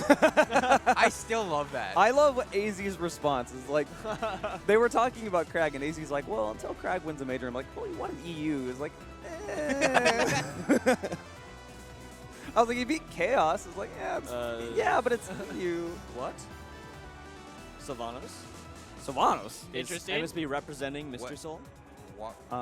I still love that. I love AZ's response. It's like, they were talking about Krag, and AZ's like, well, until Krag wins a major, I'm like, well, he won an EU. It's like, eh. I was like, he beat Chaos. It's like, yeah, but it's EU. What? Sylvanos? Sylvanos? Interesting. Is MSB representing Mystery Soul? What? Uh,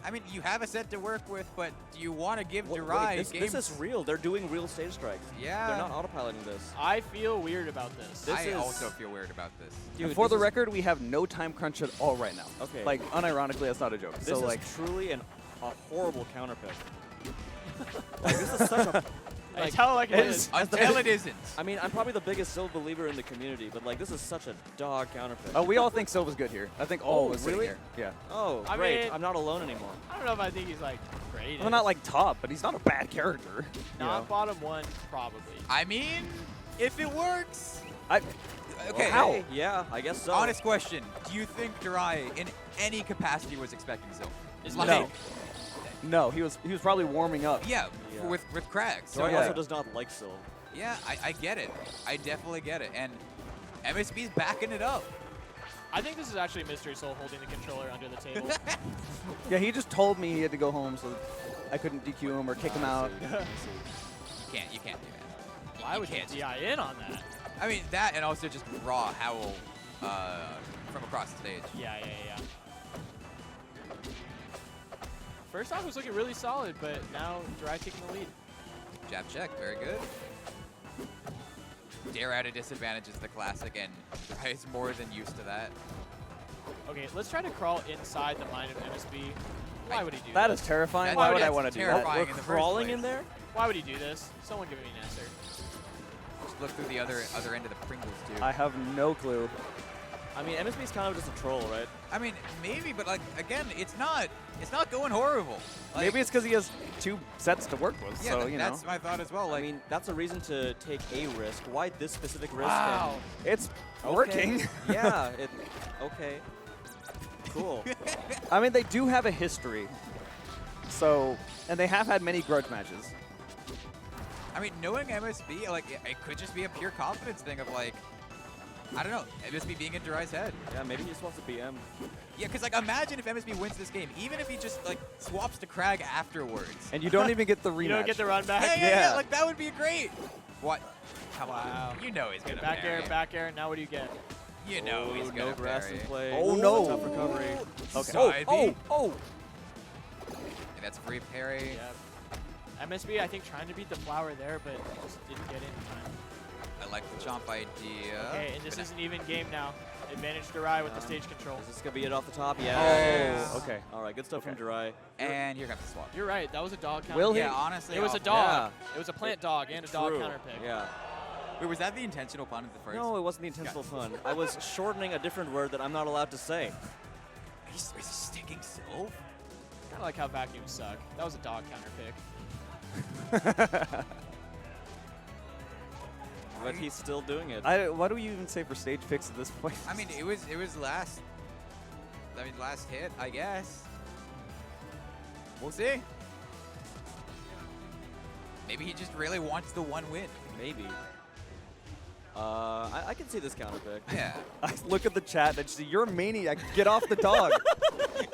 I mean, you have a set to work with, but do you want to give Wait, Darai this is real. They're doing real stage strikes. Yeah. They're not autopiloting this. I feel weird about this. I also feel weird about this. and for the record, we have no time crunch at all right now. Okay. Like, unironically, that's not a joke. This so, is like, truly a horrible counter pick. Like, this is such a... I tell it like it is. Until it isn't. I mean, I'm probably the biggest Sylv believer in the community, but like, this is such a dog counter pick. oh, we all think Sylva's good here. I think all of us really? here. Yeah. Oh, I great. mean- I'm not alone anymore. I don't know if I think he's like great. Well, not like top, but he's not a bad character. you not know? bottom one, probably. I mean, if it works. I, Okay. How? Hey, yeah, I guess so. Honest question. Do you think Darai, in any capacity, was expecting Sylv? Is Like, no. No, he was probably warming up. Yeah, Yeah. with Krag. So So he yeah. also does not like Sylv. yeah, I get it. I definitely get it. And MSB's backing it up. I think this is actually Mystery Soul holding the controller under the table. Yeah, he just told me he had to go home, so I couldn't DQ him or kick him out. You can't do that. Why would you can't just- DI in on that? I mean, that and also just raw howl from across the stage. Yeah. First off, it was looking really solid, but now Darai taking the lead. Jab check, very good. Dare at a disadvantage is the classic, and Darai is more than used to that. Okay, let's try to crawl inside the mind of MSB. Why would he do That this? is terrifying. That- Why would I that's want to do that? terrifying. We're in the first crawling place. in there? Why would he do this? Someone give me an answer. Just look through the other end of the Pringles, dude. I have no clue. I mean, MSB's kind of just a troll, right? I mean, maybe, but like again, it's not going horrible. Like, Maybe it's because he has 2 sets to work with, yeah, so, you know. that's my thought as well. I Like, mean, that's a reason to take a risk. Why this specific risk? Wow. It's Okay. working. Yeah. Okay. Cool. I mean, they do have a history. So, and they have had many grudge matches. I mean, knowing MSB, like, it could just be a pure confidence thing of like, I don't know, MSB being in Darai's head. Yeah, maybe he just wants to BM. Yeah, because like, imagine if MSB wins this game, even if he just like swaps to Krag afterwards. And you don't even get the rematch. You don't get the run back. Yeah, Yeah. like that would be great. What? Come Wow. on, you know he's gonna Back parry. air, back air. Now what do you get? You know he's no gonna grass parry. in play. Oh, no. Tough recovery. Okay. Side B. Oh! And that's a free parry. Yeah. MSB, I think, trying to beat the flower there, but just didn't get in time. I like the chomp idea. Okay, and this is an even game now. Advantage Darai with the stage control. Is this going to be it off the top? Yeah. Oh, okay. All right, good stuff Okay. from Darai. And here comes the swap. You're right. That was a dog counter. Will he? Yeah, honestly. It was a off- dog. It was a plant dog and a dog True. counter pick. Yeah. Wait, was that the intentional pun at the first? No, it wasn't the intentional pun. I was shortening a different word that I'm not allowed to say. Is he sticking Sylv? Kind of like how vacuums suck. That was a dog counter pick. But he's still doing it. What do we even say for stage picks at this point? I mean, it was last. I mean, last hit, I guess. We'll see. Maybe he just really wants the one win. Maybe. I can see this counter pick. Yeah. I look at the chat and say, "You're a maniac. Get off the dog."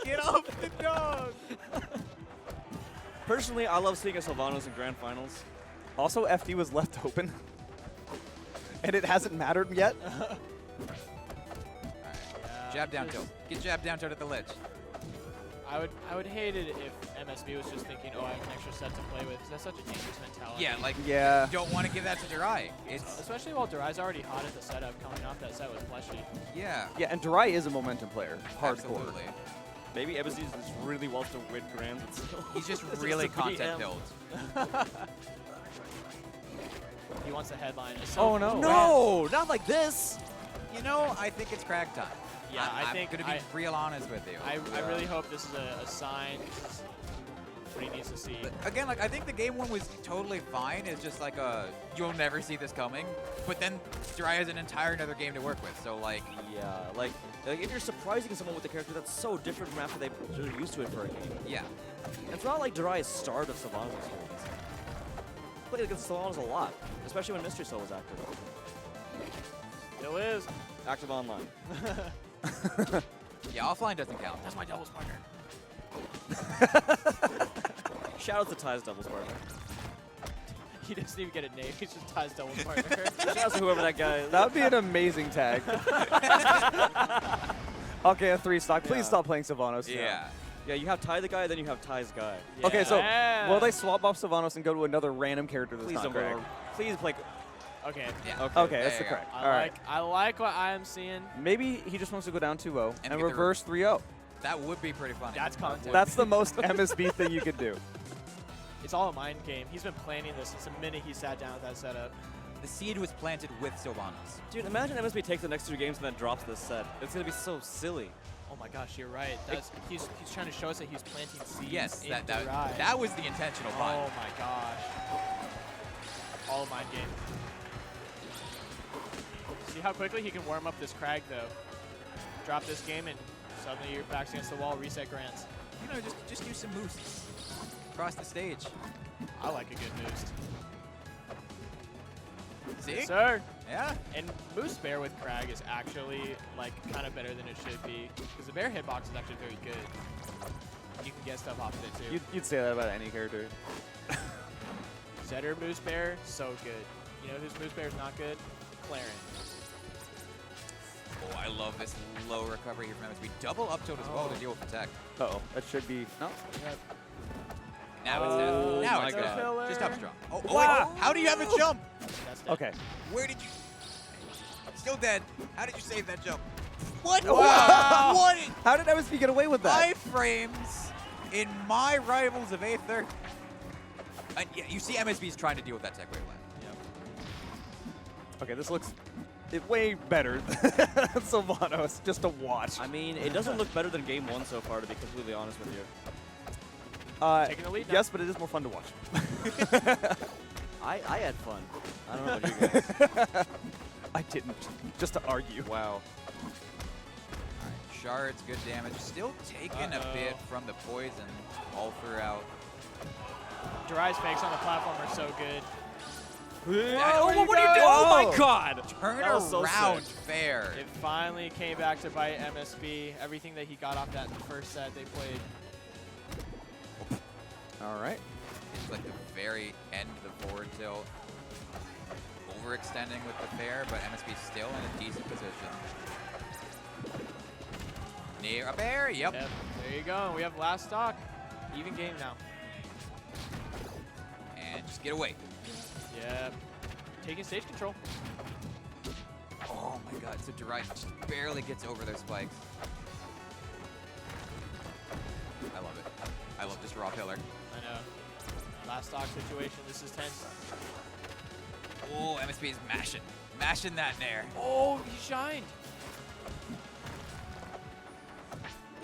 Get off the dog. Personally, I love seeing a Sylvanos in grand finals. Also, FD was left open. And it hasn't mattered yet. Jab down tilt. Get jab down tilt at the ledge. I would hate it if MSB was just thinking, oh, I have an extra set to play with. 'Cause that's such a dangerous mentality. Yeah, like Yeah. you don't want to give that to Darai. It's Especially while Darai's already hot at the setup, coming off that set with Plushy. yeah. Yeah, and Darai is a momentum player. Hardcore. Absolutely. Maybe MSB just really wants to win grands and still. He's just It's really a content BM. built. He wants the headline. It's so Oh, no. cool. No, not like this. You know, I think it's crack time. Yeah, I I'm think gonna be real honest with you. I really hope this is a sign. This is what he needs to see. But again, like I think the game one was totally fine. It's just like you'll never see this coming. But then Darai has an entire another game to work with. So like, Yeah, like if you're surprising someone with a character that's so different from after they're used to it for a game. yeah. It's not like Darai's start of Sylvanos. played against Solanas a lot, especially when Mystery Soul was active. Still is. Active online. Yeah, offline doesn't count. That's my doubles partner. Shout out to Ty's doubles partner. He doesn't even get a name. He's just Ty's doubles partner. Shout out to whoever that guy is. That would be an amazing tag. Okay, a 3-stock. Please Yeah. stop playing Sylvanos. Yeah. Yeah, you have TaiTheGuy, then you have Ty's guy. Okay, so Yeah. will they swap off Sylvanos and go to another random character that's Please not don't Greg? go. Please play. Okay. Yeah. Okay, that's There the you go. correct. I All right. like what I'm seeing. Maybe he just wants to go down 2-0 And and get the reverse 3-0. That would be pretty funny. That's content. That's the most MSB thing you could do. It's all a mind game. He's been planning this since the minute he sat down with that setup. The seed was planted with Sylvanos. Dude, imagine MSB takes the next 2 games and then drops this set. It's gonna be so silly. Oh my gosh, you're right. He's trying to show us that he's planting seeds. Yes, in that Darai. that was the intentional pun. Oh my gosh. All a mind game. See how quickly he can warm up this Crag though. Drop this game and suddenly your back's against the wall, reset grants. You know, just use some moves across the stage. I like a good boost. See? Yes, sir. Yeah. And Moose Bear with Crag is actually like kind of better than it should be because the bear hitbox is actually very good. You can get stuff off of it too. You'd say that about any character. Zetter Moose Bear, so good. You know whose Moose Bear is not good? Claren. Oh, I love this low recovery here from MSB. Double up tilt as well to deal with the tech. Uh-oh, that should be... No. Now it's Oh dead. Now my it's God. dead. Just up strong. Oh, Wow. wait. How do you have a jump? That's dead. Okay. Where did you... Still dead. How did you save that jump? What? Wow. What? How did MSB get away with that? Iframes in my rivals of Aether. And yeah, you see MSB's trying to deal with that tech wave left. Okay, this looks way better than Sylvanos, just to watch. I mean, it doesn't look better than game 1 so far, to be completely honest with you. Taking the lead now. Yes, but it is more fun to watch. I had fun. I don't know about you guys. I didn't, just to argue. Wow. Alright, shards, good damage. Still taking a bit from the poison all throughout. Darai's fakes on the platform are so good. Oh, what are you doing? Oh my God! Turn That was so around sick. fair. It finally came back to bite MSB. Everything that he got off that first set they played. All right. It's like the very end of the forward tilt. Overextending with the fair, but MSB still in a decent position. Near a bear, yep. Yep, there you go. We have last stock. Even game now. And just get away. Yep. Taking stage control. Oh my god, so Darai just barely gets over those spikes. I love it. I love this raw pillar. I know. Last stock situation. This is tense. Oh, MSB is mashing. Mashing that nair. Oh, he shined.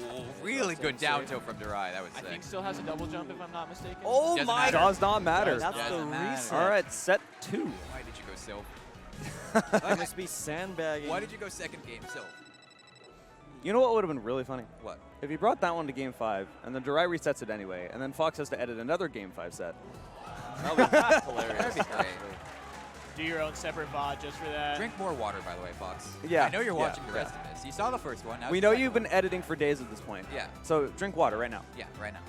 Oh, really good That's down insane. tilt from Darai. That was I sick. think still has a double jump if I'm not mistaken. Oh Doesn't my matter. God! Does not matter. That's the Doesn't matter. reset. All right, set 2. Why did you go Sylph? That must be sandbagging. Why did you go second game Sylph? You know what would have been really funny? What? If he brought that one to game 5, and then Darai resets it anyway, and then Fox has to edit another game 5 set. That would be hilarious. That'd be great. Do your own separate VOD just for that. Drink more water, by the way, Fox. Yeah, I know you're yeah, watching the rest of this. You saw the first one. Now We it's know the you've second been editing for days at this point. one. Yeah, So drink water right now. yeah, right now.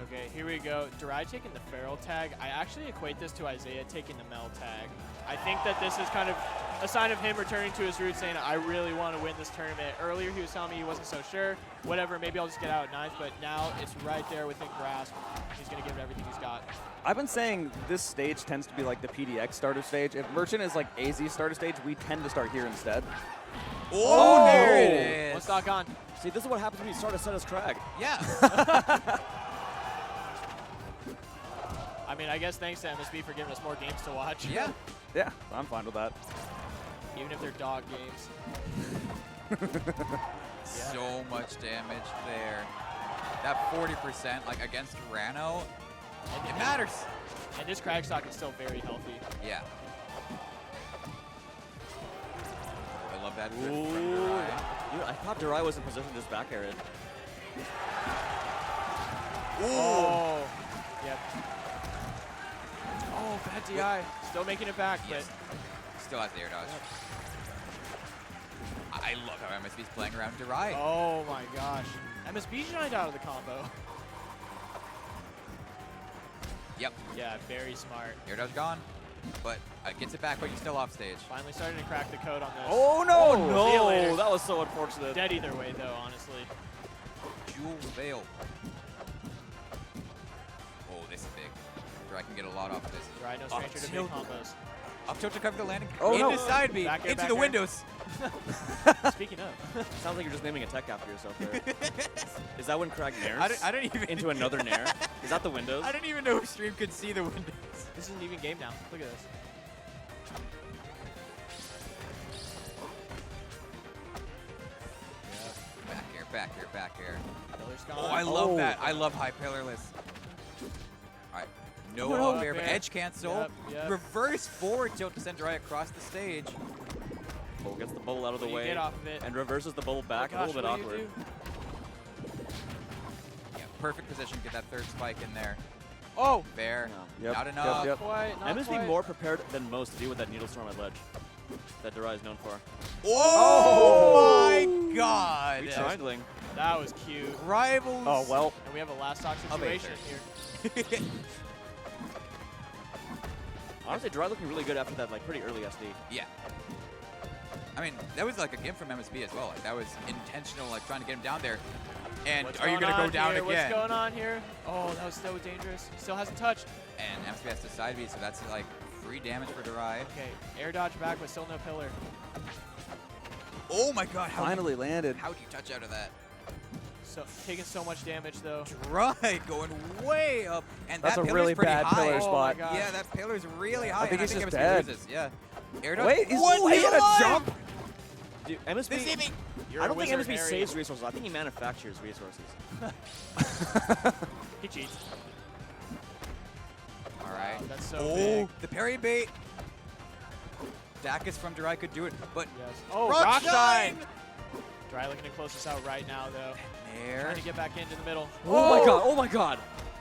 Okay, here we go. Darai taking the Feral tag. I actually equate this to Isaiah taking the Mel tag. I think that this is kind of a sign of him returning to his roots, saying, I really want to win this tournament. Earlier, he was telling me he wasn't so sure. Whatever, maybe I'll just get out at 9th, but now it's right there within grasp. He's going to give it everything he's got. I've been saying this stage tends to be like the PDX starter stage. If Merchant is like AZ starter stage, we tend to start here instead. Oh, there no. it One is. stock on. See, this is what happens when you start a set as Crag. Yeah. I mean, I guess thanks to MSB for giving us more games to watch. Yeah. Yeah, I'm fine with that. Even if they're dog games. So much damage there. That 40%, like against Rano, it matters. And this Crag stock is still very healthy. Yeah. I love that. drift from Ooh. Darai. Dude, I thought Darai was in position to just back air it. Oh. Yep. Oh, Bad DI. Still making it back, Yes. Still has the air dodge. I love how MSB's playing around darai. but oh my gosh. MSB shined out of the combo. Yep. Yeah, very smart. Air dodge gone, but gets it back, but you're still off stage. Finally starting to crack the code on this. Oh no! See you later. No, that was so unfortunate. Dead either way, though, honestly. Jewel veil. Oh, this is big. Darai can get a lot off of this. Darai no stranger to big tilt. combos. Up tilt to cover the landing. Oh, into no. side B. Back air, Into back the air. windows. Speaking of. Sounds like you're just naming a tech after yourself there. Is that when Crag nairs I don't even into another nair? Is that the windows? I didn't even know if stream could see the windows. This isn't even game now. Look at this. Back air, back air, back air. Pillar's gone. Oh, I love Oh. that. I love high pillarless. All right. No No up air, but up air. edge cancel. Yep, yep. Reverse forward tilt to send Darai across the stage. Bubble gets the bubble out of the What do you way get off of it? and reverses the bubble back. Oh, A little bit gosh, what do you awkward. do? Yeah, perfect position. Get that third spike in there. Oh! Fair. Yep, Not yep, enough. yep. Quite, not MSB quite. more prepared than most to deal with that needle storm at ledge that Darai is known for. Oh, my God. Reach triangling. That was cute. Rivals. Oh well. And we have a last stock Of situation Aether. here. Honestly, Darai looking really good after that like pretty early SD. Yeah. I mean, that was like a gift from MSB as well. Like that was intentional, like trying to get him down there. And What's are you going gonna go on down here? again? What's going on here? Oh, that was so dangerous. Still hasn't touched. And MSB has to side B, so that's like free damage for Darai. Okay, air dodge back, but still no pillar. Oh my God! Finally landed. How do you touch out of that? So taking so much damage though. Darai going way up, and That's that a pillar's really pretty bad high. pillar Oh my spot. God. Yeah, that pillar's really high. I think and he's just MSB dead. loses. Yeah. Air dodge. Wait, he's What? he had a alive! jump. Dude, They see MSB. me. You're I a don't think wizard, MSB Harry. saves resources. I think he manufactures resources. He cheats. All right. Wow, that's so Oh, big. the parry bait. Dacus from Darai could do it, but Yes. Oh, Rock rock shine! shine! Darai looking to close this out right now though. Air. Trying to get back into the middle. Oh my god, oh my god.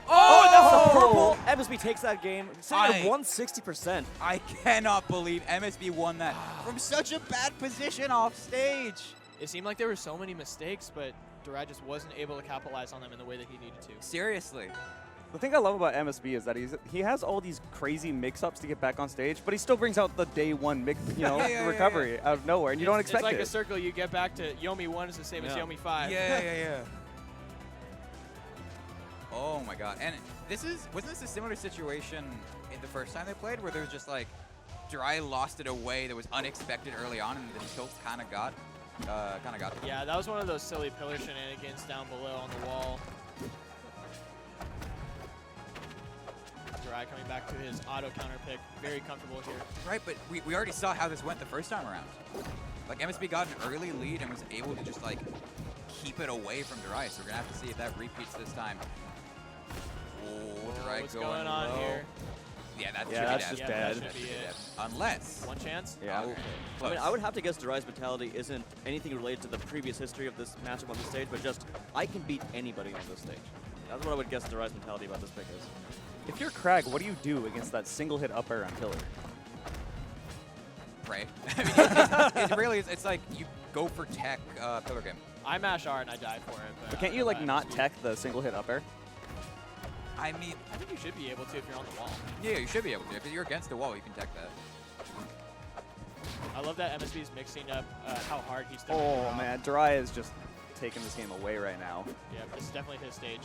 Oh, That's a purple. MSB takes that game. Sitting I- at 160%. I cannot believe MSB won that from such a bad position off stage. It seemed like there were so many mistakes, but Darai just wasn't able to capitalize on them in the way that he needed to. Seriously. The thing I love about MSB is that he has all these crazy mix-ups to get back on stage, but he still brings out the day one Yeah, recovery out of nowhere, and you don't expect It's like it. a circle. You get back to Yomi 1 is the same as Yeah. Yomi 5. Yeah. Oh my God. And wasn't this a similar situation in the first time they played where there was just like Darai lost it away that was unexpected early on and the tilts kind of got to them? Yeah, that was one of those silly pillar shenanigans down below on the wall. Darai coming back to his auto counter pick. Very comfortable here. Right, but we already saw how this went the first time around. Like MSB got an early lead and was able to just like keep it away from Darai, so we're gonna have to see if that repeats this time. Oh, Darai What's going going on low. here? Yeah, that Yeah, should that's be just dead. dead. That should be it. Unless. One chance? Yeah. Okay. I Close. mean, I would have to guess Darai's mentality isn't anything related to the previous history of this matchup on the stage, but just, I can beat anybody on this stage. That's what I would guess Darai's mentality about this pick is. If you're Crag, what do you do against that single hit up air on pillar? Pray. I mean, it really is. It's like you go for tech pillar game. I mash R and I die for it. But can't you like not tech the single hit up air? I mean, I think you should be able to if you're on the wall. yeah, you should be able to. If you're against the wall, you can tech that. I love that MSB is mixing up how hard he's throwing. Oh the rock. man, Darai is just taking this game away right now. Yeah, this is definitely his stage.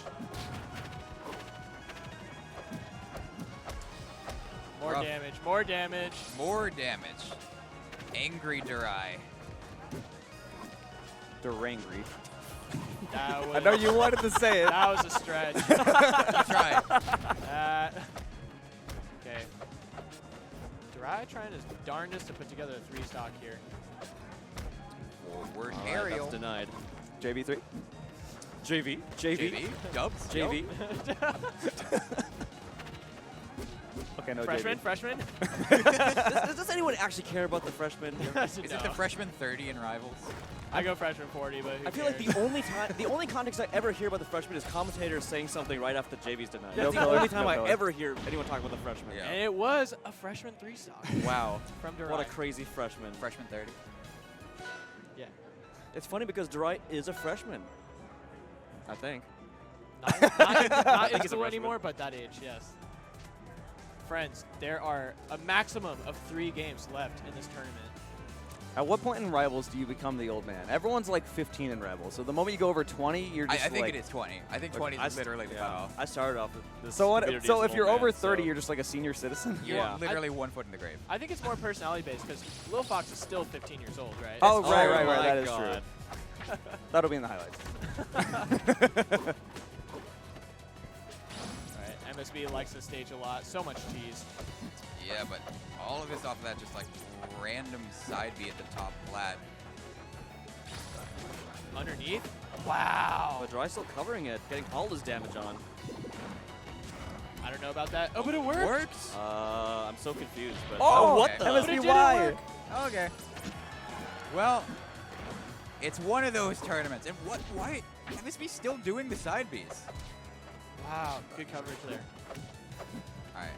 More Rough. damage, more damage. More damage. Angry Darai. Durangry. That was, I know you wanted to say it. that was a stretch. Try. Okay. Darai trying his darndest to put together a 3-stock here. Forward All right, aerial. that's denied. JV3. JV. JV. Dubs. JV. Okay, no Freshman? does anyone actually care about the freshmen? Is it the freshman 30 in Rivals? I go freshman 40, but who I feel like cares? the only context I ever hear about the freshmen is commentators saying something right after JV's denied. No That's the color, only time no I color. ever hear anyone talk about the freshmen. Yeah. And it was a freshman 3 stock Wow. from Darai. What a crazy freshman. Freshman 30. Yeah. It's funny because Darai is a freshman. I think. Not think in he's a school freshman. anymore, but that age, yes. Friends, there are a maximum of 3 games left in this tournament. At what point in Rivals do you become the old man? Everyone's like 15 in Rivals, so the moment you go over 20, you're I just think like... it is 20. I think 20 is literally the cutoff. I started off with this. So what? community So as if an you're old over man, 30, so- you're just like a senior citizen. You're Yeah. literally 1 foot in the grave. I think it's more personality based because Lil Fox is still 15 years old, right? Oh, right, right, my right. That is God. true. That'll be in the highlights. Alright, MSB likes this stage a lot. So much tease. Yeah, but all of this off of that just like random side B at the top flat. Underneath? Wow. But Darai's still covering it, getting all his damage on. I don't know about that. Oh, but it worked. Works? I'm so confused. But Oh, what okay. the- But it MSB didn't Y. work. Okay. Well, it's one of those tournaments. And why? MSB still doing the side Bs? Wow, good coverage there. All right.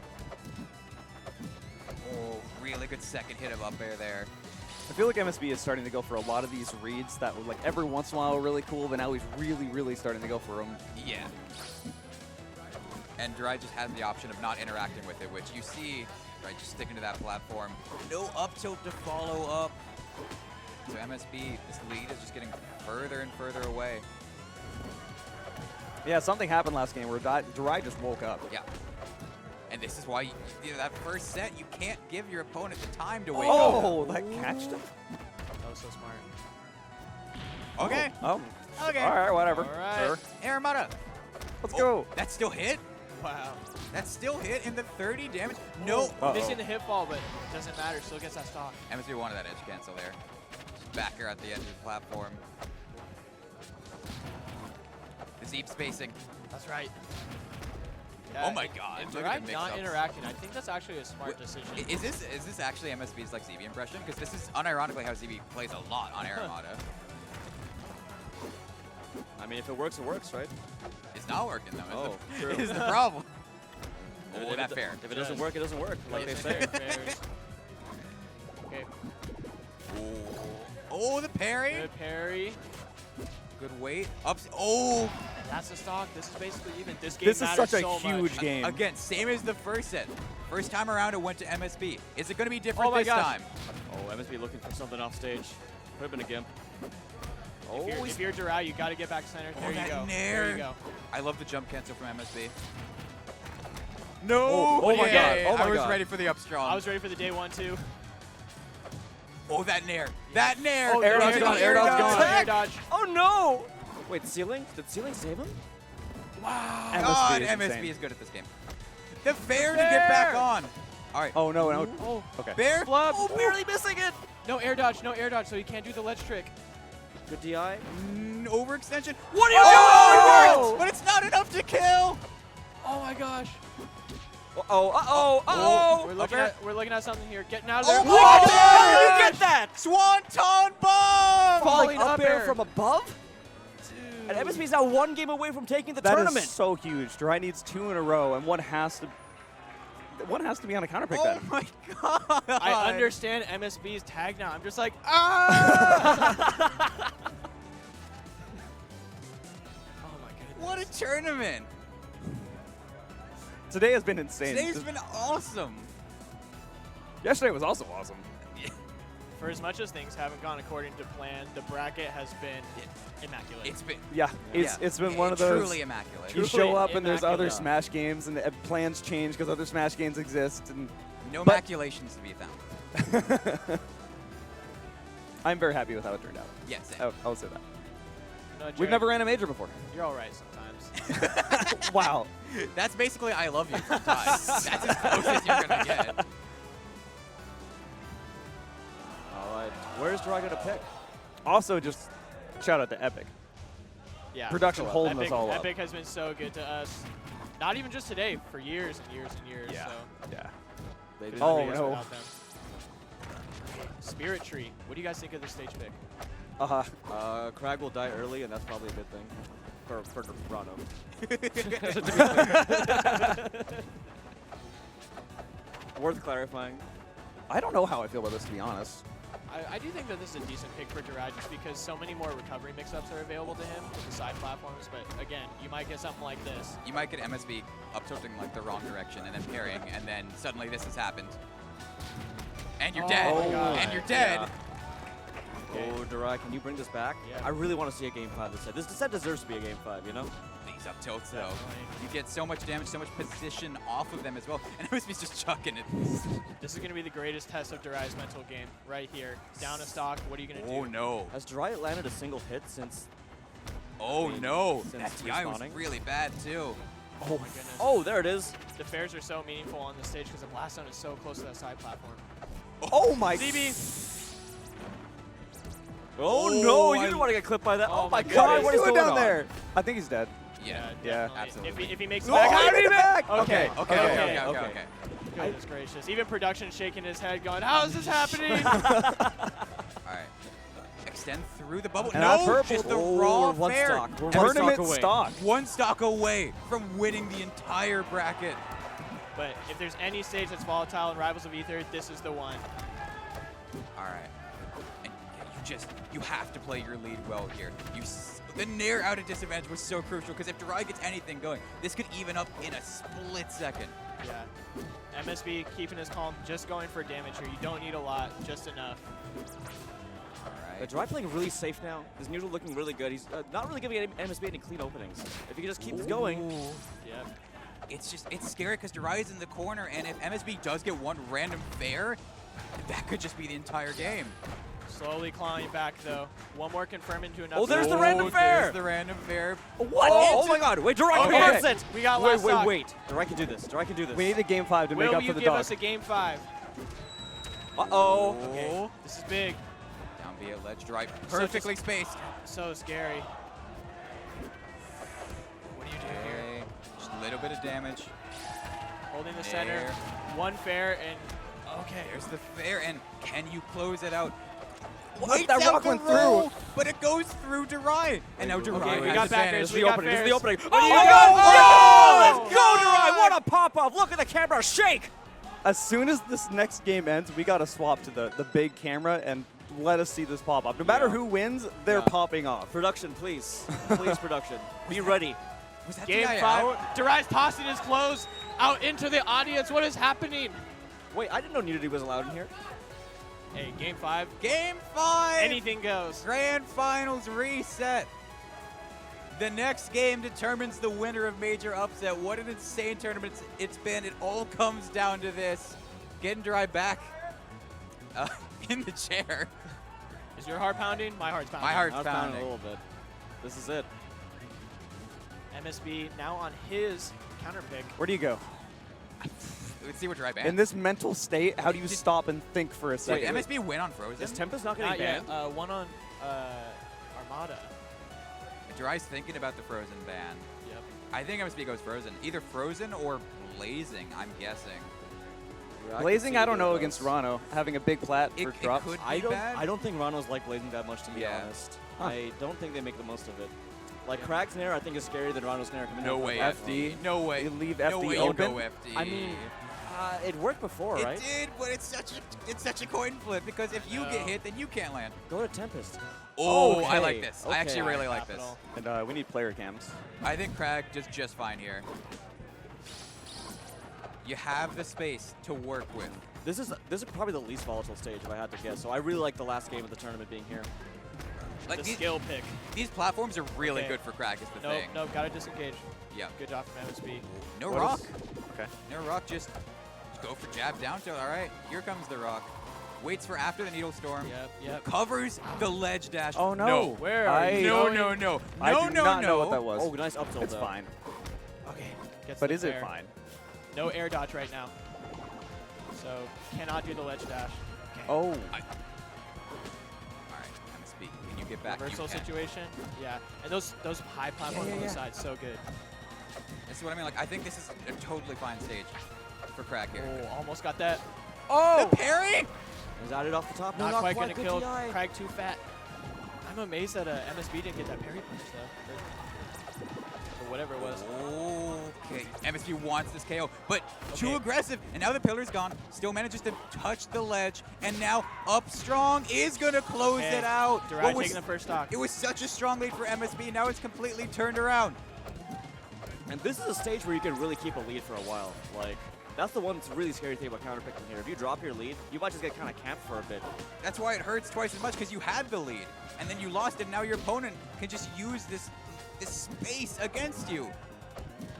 Oh, really good second hit of up air there. I feel like MSB is starting to go for a lot of these reads that were like every once in a while were really cool, but now he's really, really starting to go for them. Yeah. And Darai just has the option of not interacting with it, which you see, right, just sticking to that platform. No up tilt to follow up. So MSB, this lead is just getting further and further away. Yeah, something happened last game where Darai just woke up. Yeah. And this is why, you know, that first set, you can't give your opponent the time to wake Oh, up. that catched him? That was so smart. Okay. Oh. Okay. All right, whatever. All right. Sure. Aramata. Let's Oh, go. that still hit? Wow. That still hit in the 30 damage? No. Uh-oh. Missing the hit fall, but doesn't matter. Still gets that stock. MSB wanted that edge cancel there. Just back her at the edge of the platform. The Zeep spacing. That's right. Oh my God, If look at the Darai not mix-ups. interacting, I think that's actually a smart decision. Is this actually MSB's like ZB impression? Because this is unironically how ZB plays a lot on Aramata. I mean, if it works, right? It's not working though. Oh, Is true. the, is the problem. If Oh, it- that's fair. If it doesn't work, it doesn't work, like they say. Okay, Oh, the parry. good parry. Good weight. Ups. Oh. And that's the stock. This is basically even. This game This is matters such a so huge much. game. Again, same as the first set. First time around, it went to MSB. Is it going to be different Oh my this gosh. time? Oh, MSB looking for something off stage. Could have been a gimp. Oh, If you're Darai, you got to get back center. There you that go. nair. There you go. I love the jump cancel from MSB. No. Oh my God. Oh I my was God. ready for the up strong. I was ready for the day 1 too. Oh, that nair. That nair. Oh, air dodge gone, air dodge gone. Air dodge. Oh no. wait, ceiling? Did ceiling save him? Wow. MSB God, is MSB insane. is good at this game. The fair to get back on. All right. Oh no. No. Oh, Okay. Bear. flub. Oh, Barely missing it! No air dodge, no air dodge, so he can't do the ledge trick. Good DI. Overextension. What are you Oh, it doing? worked, but it's not enough to kill. Oh my gosh. Oh. We're looking at something here. Getting out of there. Oh my How did God. you get that? Swanton bomb. Falling up up air air. from above? Dude. And MSB's now 1 game away from taking the That tournament. is so huge. Darai needs 2 in a row, and one has to be on a counter pick Oh then. my God. I understand MSB's tag now. I'm just like, ah! Oh my goodness. What a tournament. Today has been insane. Today's been awesome. Yesterday was also awesome. For as much as things haven't gone according to plan, the bracket has been immaculate. It's been Yeah, it's been one of those. truly immaculate. You show up and there's other immaculate. Smash games and plans change because other Smash games exist, and No but- maculations to be found. I'm very happy with how it turned out. Yes. I'll say that. No, We've Jared, never ran a major before. You're all right sometimes. Wow. That's basically I love you from Ty. That's as close as you're gonna get. All right. Where's Darai going to pick? Also, just shout out to Epic. Yeah. Production holding Epic, us all up. Epic has been so good to us. Not even just today, for years and years and years. Yeah. So Yeah. They couldn't did Oh, do this no. without them. Spirit Tree. What do you guys think of this stage pick? Krag will die early, and that's probably a good thing for Toronto. Worth clarifying. I don't know how I feel about this, to be honest. I do think that this is a decent pick for darai just because so many more recovery mix-ups are available to him with the side platforms. But again, you might get something like this. You might get MSB up tilting like the wrong direction and then parrying, and then suddenly this has happened. And you're dead. my God. And you're dead. Yeah. Oh, darai, can you bring this back? Yeah. I really want to see a Game 5 this set. This set deserves to be a Game 5, you know? These up tilts, though. Definitely. You get so much damage, so much position off of them as well. And MSB's just chucking it. This is going to be the greatest test of darai's mental game right here. Down a stock, what are you going to do? Oh, no. Has darai landed a single hit since... Oh, no. Since That TI was respawning? really bad, too. Oh my goodness. Oh, there it is. The fairs are so meaningful on this stage because the blast zone is so close to that side platform. Oh my. ZB! Oh, Oh, no, you I- didn't want to get clipped by that. Oh Oh, my my God, God, what what is is going down on? there? I think he's dead. Yeah. Yeah, definitely. absolutely. If he makes it Oh, back, he made it back! Okay. Okay. Okay. Goodness gracious. Even production shaking his head going, how is this happening? All right. Extend through the bubble. And No, purple. just the Oh, raw we're one fair. stock. We're one Tournament stock away. stock. One stock away from winning the entire bracket. But if there's any stage that's volatile in Rivals of Aether, this is the one. All right. And you have to play your lead well here. The nair out of disadvantage was so crucial because if darai gets anything going, this could even up in a split second. Yeah. MSB keeping his calm, just going for damage here. You don't need a lot, just enough. All But right. darai playing really safe now. His neutral looking really good. He's not really giving MSB any clean openings. If he can just keep this going. Ooh. Yep. It's scary because darai is in the corner, and if MSB does get one random fair, that could just be the entire game. Slowly clawing back, though. One more confirm into another. Oh, there's the random fair! There's the random fair. What? Oh my God! Wait, darai Okay. converts it! We got Wait, last stock. wait. darai can do this. darai can do this. We need a game 5 to make Will up you for the give dog. us a game 5? Uh-oh. Okay. This is big. Down via ledge darai, perfectly spaced. So scary. What do you do here? Okay. Just a little bit of damage. Holding the center. There. One fair and okay. There's the fair, and can you close it out? What? Waits That out rock the went roll, but it goes through darai. And now darai Okay, we has got advantage. backers. This We is the got opening. This is the fairs. opening. What do you Oh, got? Let's Oh, go, darai! God. What a pop-off! Look at the camera shake! As soon as this next game ends, we got to swap to the big camera and let us see this pop up. No matter who wins, they're Yeah. popping off. Production, please. Please, production. Be ready. Was that Game TI 5. Darai's tossing his clothes out into the audience. What is happening? Wait, I didn't know nudity was allowed in here. Hey, game 5. Game 5. Anything goes. Grand Finals reset. The next game determines the winner of Major Upset. What an insane tournament it's been. It all comes down to this. Getting darai back in the chair. Is your heart pounding? My heart's pounding. My heart's I was pounding a pounding. little bit. This is it. MSB now on his counter pick. Where do you go? Let's see what darai In banned. this mental state, how do you stop and think for a Wait, second? MSB win on Frozen? Is Tempest not getting Not yet. banned? One on Armada. Darai's thinking about the Frozen ban. Yep. I think MSB goes Frozen. Either Frozen or Blazing, I'm guessing. Yeah, I can Blazing, see I don't either know of against those. Rano. Having a big plat for It drops. could I be don't. bad. I don't think Rano's like Blazing that much, to be Yeah. honest. Huh. I don't think they make the most of it. Like Krag's Nair, I think is scarier than Rano's Nair coming No out. way, FD. No way. They leave no FD way open. you go FD. I mean, it worked before, it right? did, but it's such a coin flip because if you No. get hit, then you can't land. Go to Tempest. Oh, I Okay, like this. I actually okay. really like this. Capital. And we need player cams. I think Krag does just fine here. You have the space to work with. This is probably the least volatile stage if I had to guess. So I really like the last game of the tournament being here. Like The these, skill pick. these platforms are really Okay. good for Krag is the Nope, thing. nope, gotta disengage. Yeah. Good job from MSB. No What rock. is- Okay. No rock, just go for jab down tilt. All right, here comes the rock. Waits for after the needle storm. Yep. Covers the ledge dash. Oh no! Where are you No, going? no, no. I No, do no, not no. know what that was. Oh, nice up tilt It's though. fine. Okay. Gets But the is it fair. fine? No air dodge right now. So cannot do the ledge dash. Oh. All right, MSB, can you get back? You Reversal can. situation. Yeah. And those high platforms yeah, on the yeah. side, so good. This is what I mean. Like, I think this is a totally fine stage for Krag here. Oh, almost got that. Oh, the parry! Is that it off the top? No, Not quite quite. gonna Good kill TI. Krag too fat. I'm amazed that MSB didn't get that parry punch though, or whatever it was. Okay, MSB wants this KO, but too Okay. aggressive, and now the pillar's gone. Still manages to touch the ledge, and now up strong is gonna close Okay. it out. Darai What was- taking the first stock. It was such a strong lead for MSB. Now it's completely turned around. And this is a stage where you can really keep a lead for a while. Like, that's the one really scary thing about counterpicking here. If you drop your lead, you might just get kind of camped for a bit. That's why it hurts twice as much, because you had the lead, and then you lost it. Now your opponent can just use this space against you.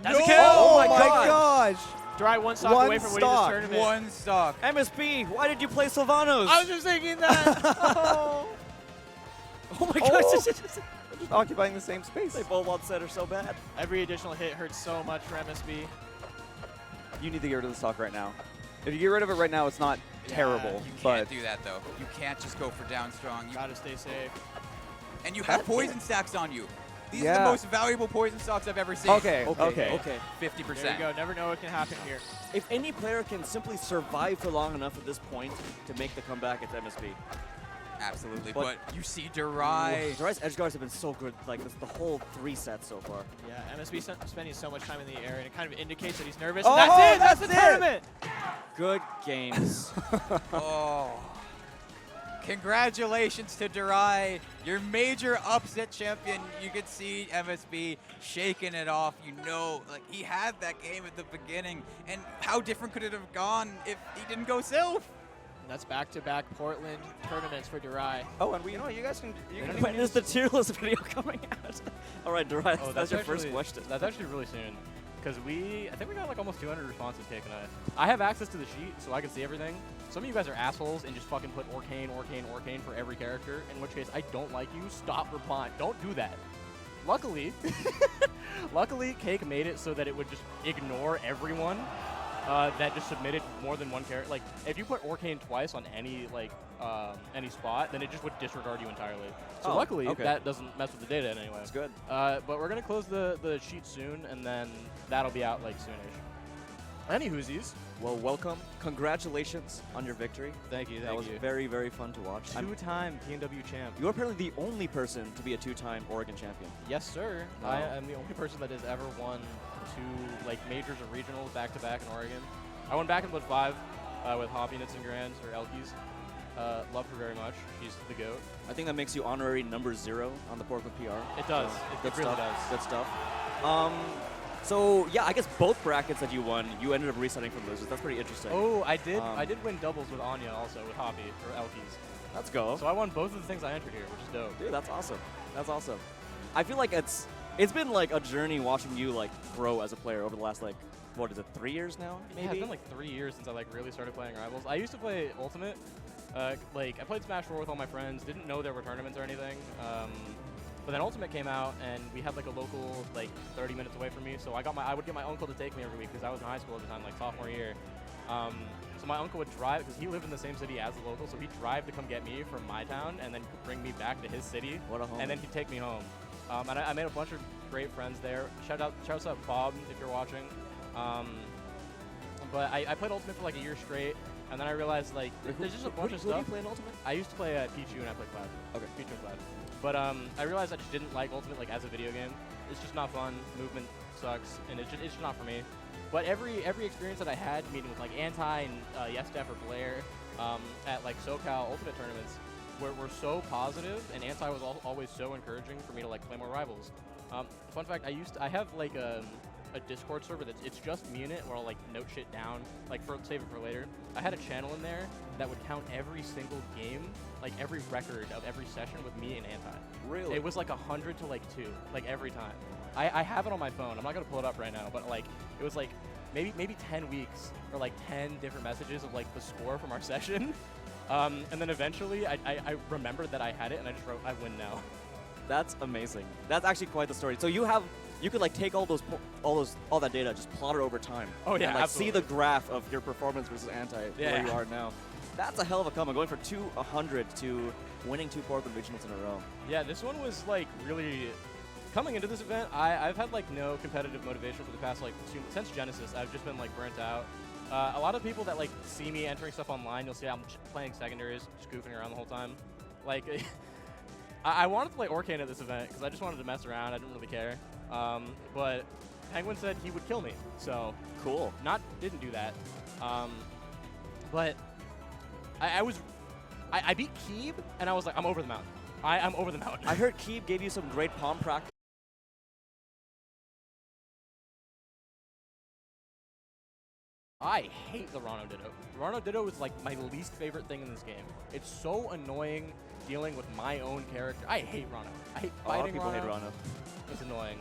That's a kill! Oh my God. gosh! Darai one stock One away from winning stock. this tournament. One stock. MSB, why did you play Sylvanos? I was just thinking that. Oh my Oh. gosh. Just occupying the same space. They both on set are so bad. Every additional hit hurts so much for MSB. You need to get rid of the stock right now. If you get rid of it right now, it's not terrible. You can't But do that, though. You can't just go for down strong. Gotta stay safe. And you have poison stacks on you. These are Yeah. the most valuable poison stocks I've ever seen. okay. 50%. There you go. Never know what can happen here. If any player can simply survive for long enough at this point to make the comeback, it's MSB. Absolutely. But- But you see Darai. Darai's edge guards have been so good, like the whole 3 sets so far. Yeah, MSB spending so much time in the air, and it kind of indicates that he's nervous. Oh, and that's it. That's the that's it. tournament. Good games. Oh. Congratulations to Darai, your major upset champion. You could see MSB shaking it off. You know, like he had that game at the beginning. And how different could it have gone if he didn't go Sylph? And that's back-to-back Portland tournaments for Darai. Oh, and you guys can. When is the tier list video coming out? All right, Darai, Oh, that's your first actually- question. That's actually really soon. Because I think we got like almost 200 responses taken. I have access to the sheet, so I can see everything. Some of you guys are assholes and just fucking put Orcane for every character, in which case I don't like you. Stop replying. Don't do that. Luckily, Cake made it so that it would just ignore everyone that just submitted more than one character. Like, if you put Orcane twice on any any spot, then it just would disregard you entirely. So Oh, luckily, okay. that doesn't mess with the data anyway. That's good. But we're gonna close the sheet soon, and then that'll be out like soonish. Any whoosies? Well, welcome. Congratulations on your victory. Thank you. That was very, very fun to watch. Two-time PNW champ. You're apparently the only person to be a 2-time Oregon champion. Yes, sir. Wow. I am the only person that has ever won 2 like majors or regionals back-to-back in Oregon. I won back in Blood 5 with Hoppy Knits and Grands or Elkies. Love her very much. She's the GOAT. I think that makes you honorary number 0 on the Portland PR. It does. So, It good really stuff. does. Good stuff. So yeah, I guess both brackets that you won, you ended up resetting from losers. That's pretty interesting. Oh, I did. Um, I did win doubles with Ahntye also with Hoppy or Elkies. Let's go. So I won both of the things I entered here, which is dope. Dude, that's awesome. That's awesome. I feel like it's been like a journey watching you like grow as a player over the last like, what is it, 3 years now? Yeah, Maybe. it's been like 3 years since I like really started playing Rivals. I used to play Ultimate. Like I played Smash 4 with all my friends. Didn't know there were tournaments or anything. But then Ultimate came out, and we had like a local like 30 minutes away from me. So I would get my uncle to take me every week because I was in high school at the time, like sophomore year. So my uncle would drive because he lived in the same city as the local. So he'd drive to come get me from my town, and then bring me back to his city. What a home. And then he'd take me home. And I made a bunch of great friends there. Shouts out Bob if you're watching. But I played Ultimate for like a year straight, and then I realized like there's just a bunch of Who do you stuff. play in Ultimate? I used to play Pichu and I played Cloud. Okay. Pichu and Cloud. But I realized I just didn't like Ultimate like as a video game. It's just not fun. Movement sucks, and it's just not for me. But every experience that I had meeting with like Ahntye and Yestef or Blair at like SoCal Ultimate tournaments were so positive, and Ahntye was always so encouraging for me to like play more Rivals. Fun fact: I have like a Discord server it's just me in it, where I'll like note shit down, like save it for later. I had a channel in there that would count every single game, like every record of every session with me and Ahntye. Really? It was like 100 to like 2, like every time. I have it on my phone. I'm not gonna pull it up right now, but like it was like maybe 10 weeks or like 10 different messages of like the score from our session. And then eventually I remembered that I had it, and I just wrote, I win now. That's amazing. That's actually quite the story. So you could like take all that data, just plot it over time. Oh, yeah, and like absolutely. see the graph of your performance versus Ahntye where you are now. That's a hell of a come. Going from 200 to winning 2 Portland regionals in a row. Yeah, this one was like really coming into this event. I've had like no competitive motivation for the past like since Genesis. I've just been like burnt out. A lot of people that like see me entering stuff online, you'll see I'm playing secondaries, just goofing around the whole time. Like I wanted to play Orcane at this event because I just wanted to mess around. I didn't really care. But Penguin said he would kill me, so Cool. didn't do that. But I beat Keeb, and I was like, I'm over the mountain. I'm over the mountain. I heard Keeb gave you some great palm practice. I hate the Rano Ditto. Rano Ditto is like my least favorite thing in this game. It's so annoying dealing with my own character. I hate Rano. I hate A lot of fighting people hate Rano. Rano. It's annoying.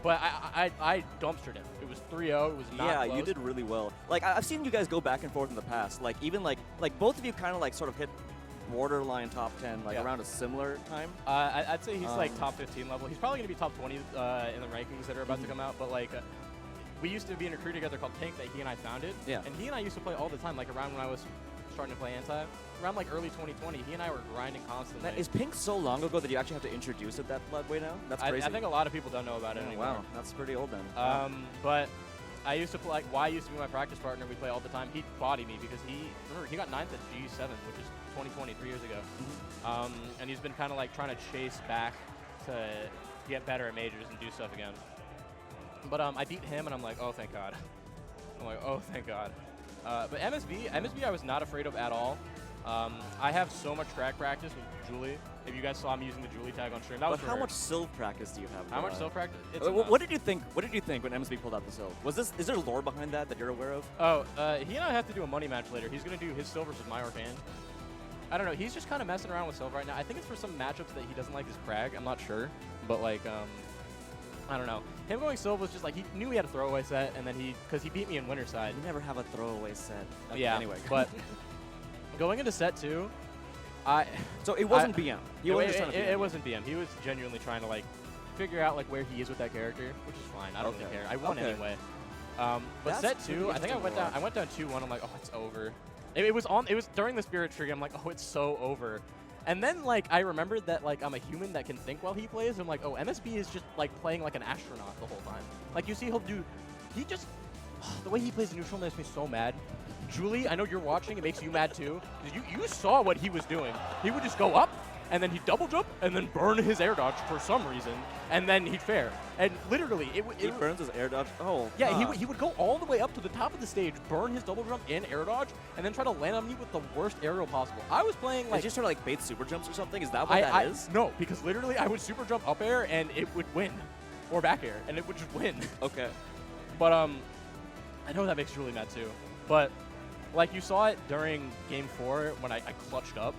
But I dumpstered him. It was 3-0. It was not Yeah, close. you did really well. Like I've seen you guys go back and forth in the past. Like even like both of you kind of like sort of hit borderline top 10 like Yeah. around a similar time. I'd say he's like top 15 level. He's probably going to be top 20 in the rankings that are about to come out. But like, we used to be in a crew together called Pink that he and I founded. Yeah. And he and I used to play all the time, like around when I was starting to play Ahntye. Around like early 2020, he and I were grinding constantly. Is Pink so long ago that you actually have to introduce it that way now? That's crazy. I think a lot of people don't know about it Oh, anymore. wow, that's pretty old then. But I used to play, like, Y used to be my practice partner. We play all the time. He'd body me because remember, he got 9th at G7, which is 2020, 3 years ago. And he's been kind of like trying to chase back to get better at majors and do stuff again. But I beat him, and I'm like, oh, thank God. I'm like, oh, thank God. But MSB I was not afraid of at all. I have so much track practice with Julie. If you guys saw me using the Julie tag on stream, that was But for how her. much Sylve practice do you have? How much Sylve practice? It's What did you think? What did you think when MSB pulled out the Sylve? Is there lore behind that you're aware of? Oh, he and I have to do a money match later. He's gonna do his Sylve versus my Orcane. I don't know. He's just kind of messing around with Sylve right now. I think it's for some matchups that he doesn't like his Crag. I'm not sure, but like, I don't know. Him going Sylve was just like he knew he had a throwaway set, and then because he beat me in winter side. You never have a throwaway set. Okay, Yeah. Anyway, But going into set 2, so it wasn't BM. It wasn't BM. He was genuinely trying to like figure out like where he is with that character, which is fine. I don't really care. I won anyway. But That's set 2, really I think interesting I went down 2-1. I'm like, oh, it's over. It was during the Spirit Trigger. I'm like, oh, it's so over. And then like I remembered that like I'm a human that can think while he plays. I'm like, oh, MSB is just like playing like an astronaut the whole time. Like you see, the way he plays neutral makes me so mad. Julie, I know you're watching. It makes you mad too. You saw what he was doing. He would just go up, and then he'd double jump, and then burn his air dodge for some reason, and then he'd fair. And literally, He burns his air dodge. Oh. yeah, he would go all the way up to the top of the stage, burn his double jump and air dodge, and then try to land on me with the worst aerial possible. I was playing like... Did you start to like bait super jumps or something? Is that what that is? No, because literally I would super jump up air, and it would win. Or back air, and it would just win. Okay. But I know that makes Julie mad too. But like you saw it during game 4 when I clutched up,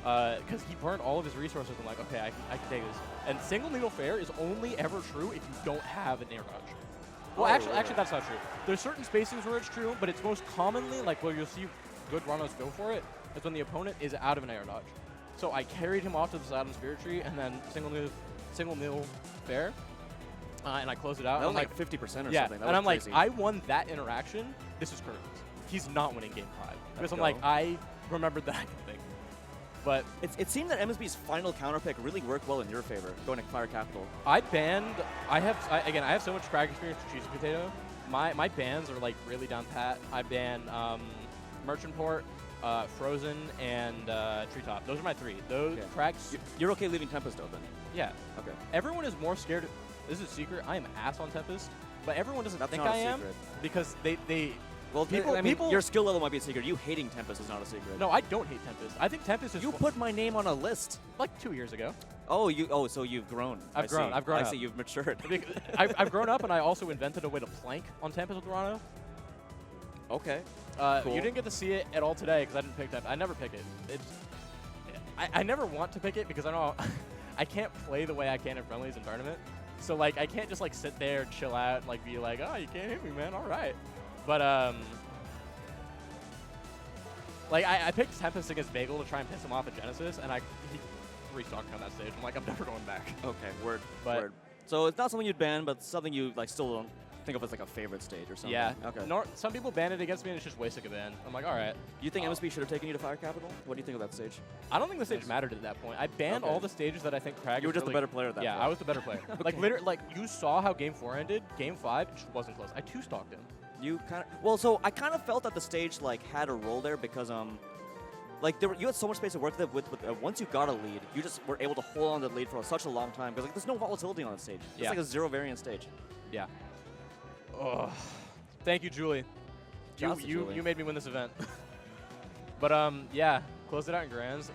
because he burned all of his resources. I'm like, okay, I can take this. And single needle fair is only ever true if you don't have an air dodge. Well, actually, that's not true. There's certain spacings where it's true, but it's most commonly like where you'll see good runners go for it is when the opponent is out of an air dodge. So I carried him off to the side on the Spirit Tree, and then single needle fair. And I closed it out. That was I'm like 50% or something. yeah, That and was I'm crazy. like, I won that interaction. This is correct. He's not winning game 5. Because I'm go. like, I remembered that I can think. But It seemed that MSB's final counter pick really worked well in your favor, going to Fire Capital. I have so much Crag experience with Cheesy Potato. My bans are like really down pat. I ban Merchant Port, Frozen, and Treetop. Those are my 3. Those Okay. Crags. You're okay leaving Tempest open? Yeah. Okay. Everyone is more scared. This is a secret. I am ass on Tempest, but everyone doesn't That's think not I a am secret. because they. Well, People- your skill level might be a secret. You hating Tempest is not a secret. No, I don't hate Tempest. I think Tempest is You put my name on a list. like 2 years ago. Oh, so you've grown. I've grown I up. see. You've matured. I've grown up, and I also invented a way to plank on Tempest with Rano. Okay. Cool. You didn't get to see it at all today because I didn't pick that. I never pick it. I never want to pick it because I know I can't play the way I can in friendlies and tournament. So like I can't just like sit there, chill out, and, like be like, oh, you can't hit me, man. All right. But like I picked Tempest against Bagel to try and piss him off at Genesis, and he restocked me on that stage. I'm like, I'm never going back. Okay. Word. But- Word. So it's not something you'd ban, but something you like still don't think of as like a favorite stage or something. Yeah. Okay. Some people ban it against me, and it's just wasting a ban. I'm like, all right. You think Oh. MSB should have taken you to Fire Capital? What do you think of that stage? I don't think the stage mattered at that point. I banned Okay. all the stages that I think Crag. You were is just really the better player at that Yeah, point. I was the better player. Like literally, like you saw how game 4 ended. Game 5 just wasn't close. I 2-stalked him. You kind of so I kind of felt that the stage like had a role there because like you had so much space to work with. Once you got a lead, you just were able to hold on to the lead for such a long time because like there's no volatility on the stage. It's like a zero variance stage. Yeah. Oh, thank you, Julie. Shouts to Julie. You made me win this event. But yeah, closed it out in grands.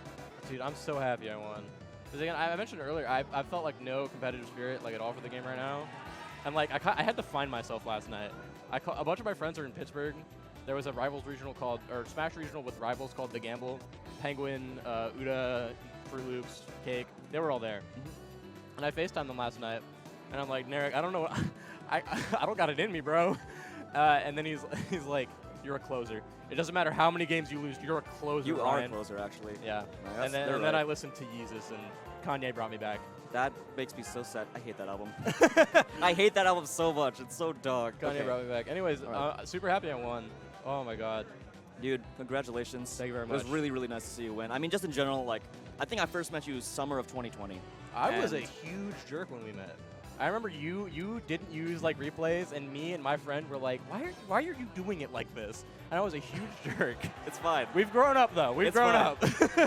Dude, I'm so happy I won. Because again, I mentioned earlier, I felt like no competitive spirit like at all for the game right now. And like I had to find myself last night. A bunch of my friends are in Pittsburgh. There was a Rivals regional called, or Smash regional with Rivals called The Gamble. Penguin, Uda, Fruit Loops, Cake, they were all there. And I FaceTimed them last night, and I'm like, Narek, I don't know what, I don't got it in me, bro. And then he's like, you're a closer. It doesn't matter how many games you lose, you're a closer, You Ryan. are a closer, actually. Yeah. No, and then I listened to Yeezus, and Kanye brought me back. That makes me so sad. I hate that album. I hate that album so much. It's so dark. Kanye Okay. brought me back. Anyways, super happy I won. Oh my god. Dude, congratulations. Thank you very It was much. really, really nice to see you win. I mean, just in general, like, I think I first met you summer of 2020. I was a And- huge jerk when we met. I remember you didn't use like replays, and me and my friend were like, why are you doing it like this? And I was a huge jerk. It's fine. We've grown up though. We've It's grown fine. up.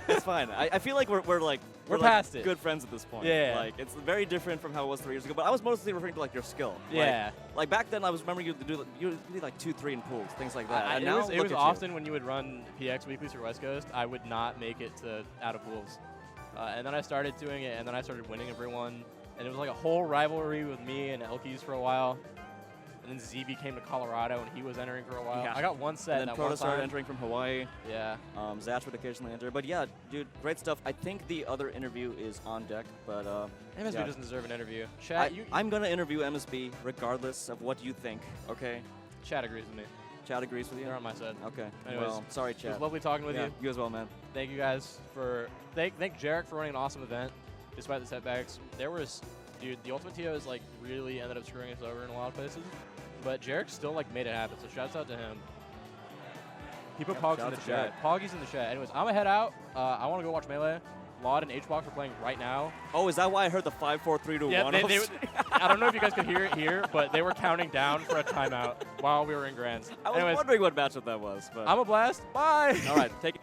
It's fine. I feel like we're like past it. good friends at this point. Yeah. Like it's very different from how it was 3 years ago. But I was mostly referring to like your skill. Yeah. Like back then, I was remember you do like 2-3 in pools, things like that. And it now was look at you. often when you would run PX weeklies for West Coast, I would not make it to out of pools. And then I started doing it, and then I started winning everyone. And it was like a whole rivalry with me and Elkies for a while. And then ZB came to Colorado, and he was entering for a while. Yeah. I got one set And then that one Proto started time. entering from Hawaii. Yeah. Zatch would occasionally enter. But yeah, dude, great stuff. I think the other interview is on deck, but MSB yeah. doesn't deserve an interview. Chat, I'm gonna interview MSB regardless of what you think. Okay, Chat agrees with me. Chad agrees with you. They're on my side. Okay. Anyways, well, sorry, It was Chad. lovely talking with Yeah, you. you as well, man. Thank you guys for thank Jarek for running an awesome event despite the setbacks. There was, dude, the Ultimate TOs like really ended up screwing us over in a lot of places, but Jarek still like made it happen. So shouts out to him. He put Pogs in shout the out to chat. Poggy's in the chat. Anyways, I'm gonna head out. I want to go watch Melee. Laud and HBox are playing right now. Oh, is that why I heard the 5-4-3 to Yeah, 1? I don't know if you guys could hear it here, but they were counting down for a timeout while we were in grands. I was Anyways, wondering what matchup that was. But I'm a blast. Bye. all right, take it.